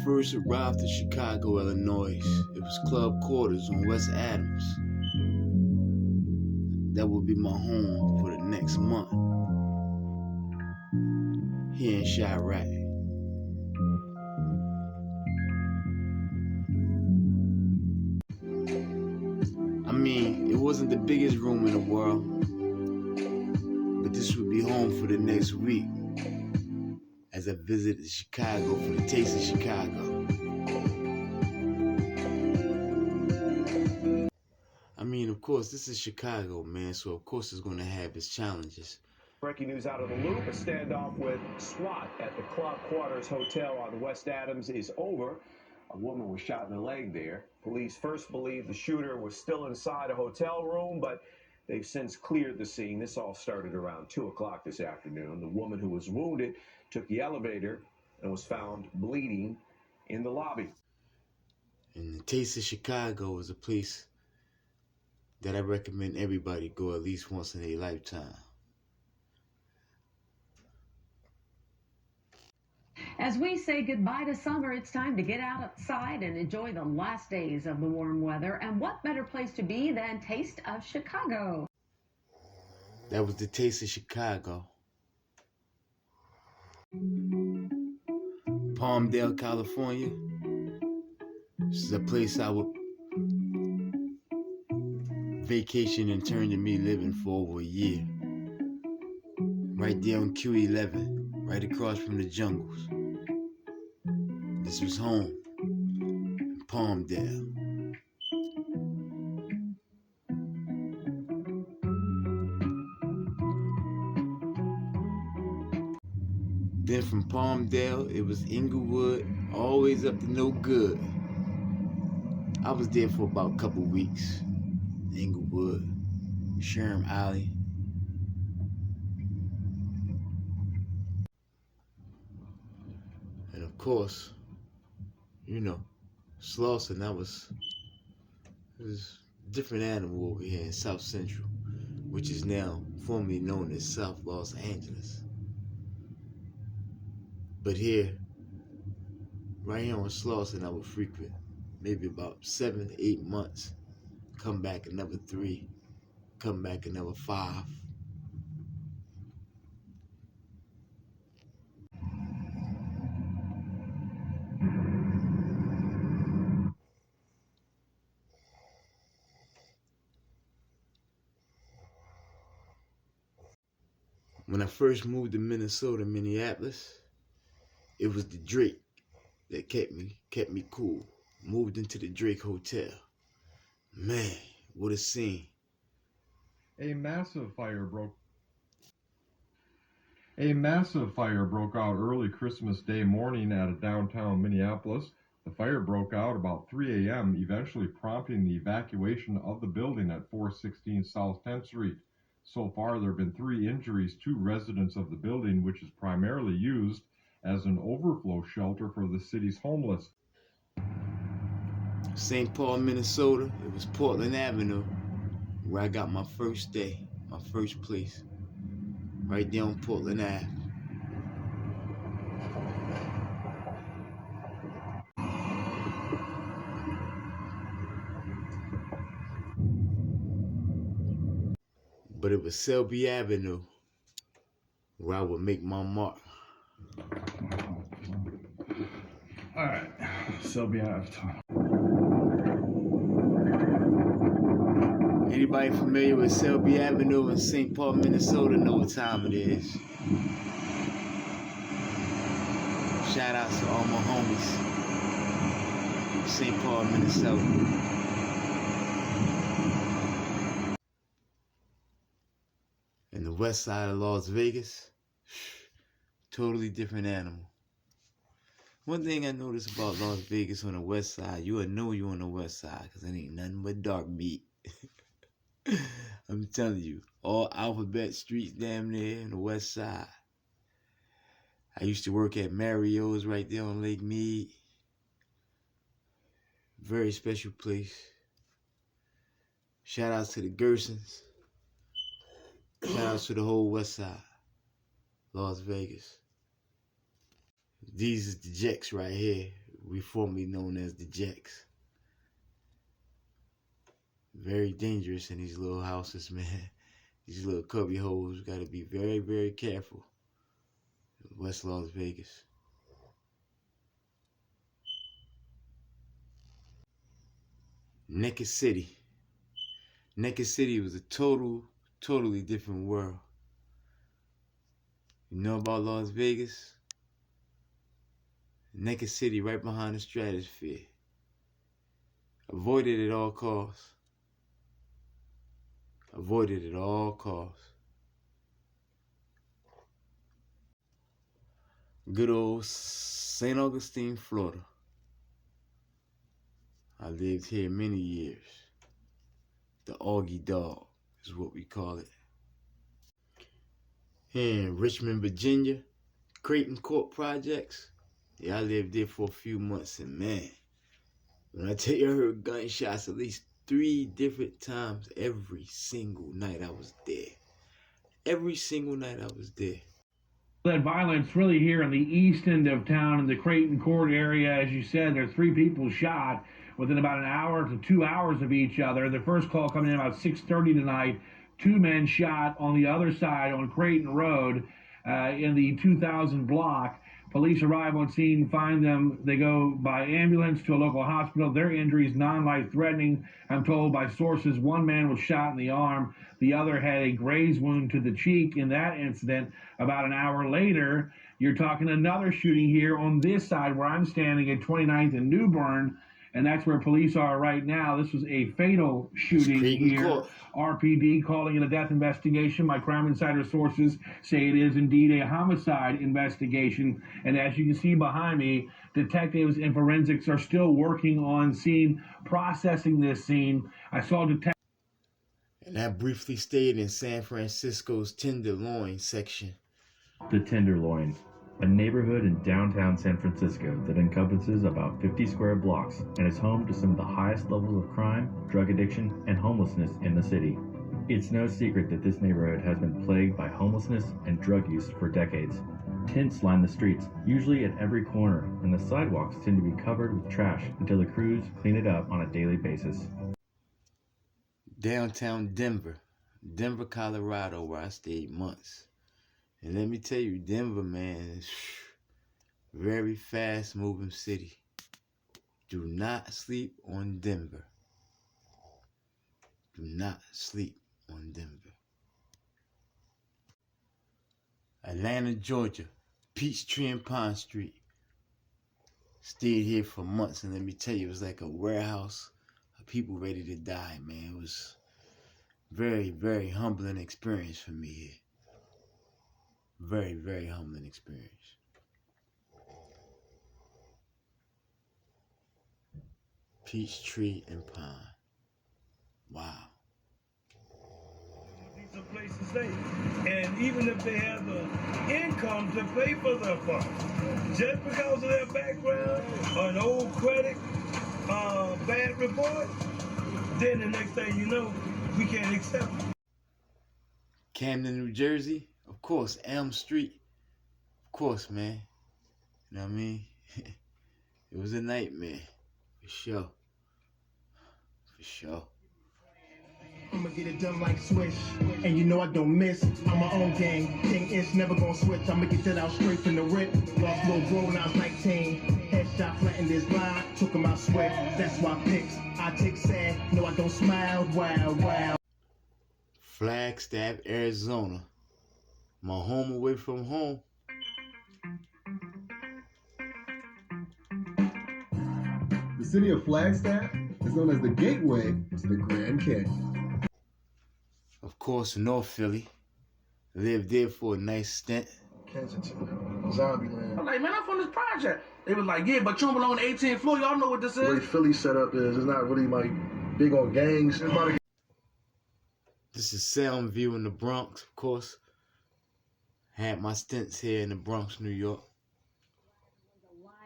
first arrived in Chicago, Illinois, it was club quarters on West Adams. That would be my home for the next month. Here in Chirac. I mean, it wasn't the biggest room in the world, but this would be home for the next week as I visited Chicago for the Taste of Chicago. I mean, of course, this is Chicago, man, so of course it's going to have its challenges. Breaking news out of the Loop, a standoff with SWAT at the Club Quarters Hotel on West Adams is over. A woman was shot in the leg there. Police first believed the shooter was still inside a hotel room, but they've since cleared the scene. This all started around 2 o'clock this afternoon. The woman who was wounded took the elevator and was found bleeding in the lobby. And the Taste of Chicago is a place that I recommend everybody go at least once in their lifetime. As we say goodbye to summer, it's time to get outside and enjoy the last days of the warm weather. And what better place to be than Taste of Chicago? That was the Taste of Chicago. Palmdale, California. This is a place I would vacation and turn to me living for over a year. Right there on Q11, right across from the jungles. This was home, Palmdale. Then from Palmdale, it was Inglewood, always up to no good. I was there for about a couple weeks. Inglewood, Sherm Alley. And of course, you know, Slauson, it was a different animal over here in South Central, which is now formerly known as South Los Angeles. But here, right here on Slauson, I would frequent maybe about 7 to 8 months, come back another 3, come back another 5. When I first moved to Minnesota, Minneapolis, it was the Drake that kept me cool. Moved into the Drake Hotel. Man, what a scene. A massive fire broke out early Christmas Day morning at a downtown Minneapolis. The fire broke out about 3 a.m., eventually prompting the evacuation of the building at 416 South 10th Street. So far, there have been 3 injuries to residents of the building, which is primarily used as an overflow shelter for the city's homeless. St. Paul, Minnesota, it was Portland Avenue, where I got my first day, my first place, right there on Portland Ave. But it was Selby Avenue where I would make my mark. All right, Selby Ave. Anybody familiar with Selby Avenue in St. Paul, Minnesota know what time it is. Shout out to all my homies. St. Paul, Minnesota. And the west side of Las Vegas, totally different animal. One thing I noticed about Las Vegas on the west side, you will know you on the west side because it ain't nothing but dark meat. I'm telling you, all alphabet streets damn near on the west side. I used to work at Mario's right there on Lake Mead. Very special place. Shout outs to the Gersons. Shout outs to the whole west side. Las Vegas. These is the Jacks right here. We formerly known as the Jacks. Very dangerous in these little houses, man. These little cubby holes. Gotta be very, very careful. West Las Vegas. Naked City. Naked City was a totally different world. You know about Las Vegas? Naked City right behind the stratosphere. Avoid it at all costs. Avoid it at all costs. Good old St. Augustine, Florida. I lived here many years. The Augie Dog is what we call it. Here in Richmond, Virginia, Creighton Court Projects. Yeah, I lived there for a few months, and man, when I tell you I heard gunshots at least 3 different times every single night I was there. Every single night I was there. That violence really here in the east end of town in the Creighton Court area. As you said, there are 3 people shot within about an hour to 2 hours of each other. The first call coming in about 6:30 tonight. 2 men shot on the other side on Creighton Road in the 2000 block. Police arrive on scene, find them. They go by ambulance to a local hospital. Their injuries non-life-threatening. I'm told by sources 1 man was shot in the arm. The other had a graze wound to the cheek in that incident. About an hour later, you're talking another shooting here on this side where I'm standing at 29th and New Bern, and that's where police are right now. This was a fatal shooting here. RPD calling it a death investigation. My Crime Insider sources say it is indeed a homicide investigation. And as you can see behind me, detectives and forensics are still working on scene, processing this scene. I saw detectives. And I briefly stayed in San Francisco's Tenderloin section. The Tenderloin, a neighborhood in downtown San Francisco that encompasses about 50 square blocks and is home to some of the highest levels of crime, drug addiction, and homelessness in the city. It's no secret that this neighborhood has been plagued by homelessness and drug use for decades. Tents line the streets, usually at every corner, and the sidewalks tend to be covered with trash until the crews clean it up on a daily basis. Downtown Denver, Colorado, where I stayed months. And let me tell you, Denver, man, is very fast-moving city. Do not sleep on Denver. Do not sleep on Denver. Atlanta, Georgia, Peachtree and Pond Street. Stayed here for months, and let me tell you, it was like a warehouse of people ready to die, man. It was very, very humbling experience for me here. Very, very humbling experience. Peachtree and Pond. Wow. Decent place to stay. And even if they have the income to pay for their apartment, just because of their background or an old credit bad report, then the next thing you know, we can't accept it. Camden, New Jersey. Of course, Elm Street. Of course, man. You know what I mean? It was a nightmare. For sure. For sure. I'ma get it done like Swish. And you know I don't miss. I'm my own gang. King Ish never gonna switch. I'ma get that out straight from the rip. Lost little bro when I was 19. Headshot flattened his line. Took him out swift. That's why picks. I take sad. No, I don't smile. Wow, wow. Flagstaff, Arizona. My home away from home. The city of Flagstaff is known as the gateway to the Grand Canyon. Of course, North Philly. Lived there for a nice stint. Kensington, Zombie Land. I'm like, man, I'm from this project. They was like, yeah, but you don't belong on the 18th floor. Y'all know what this is. The way Philly set up is, it's not really like big on gangs. This is Sound View in the Bronx, of course. Had my stints here in the Bronx, New York.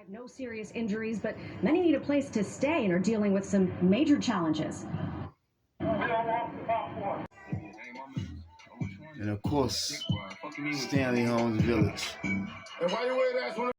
No serious injuries, but many need a place to stay and are dealing with some major challenges. And of course, Stanley Homes Village. And why you wear that?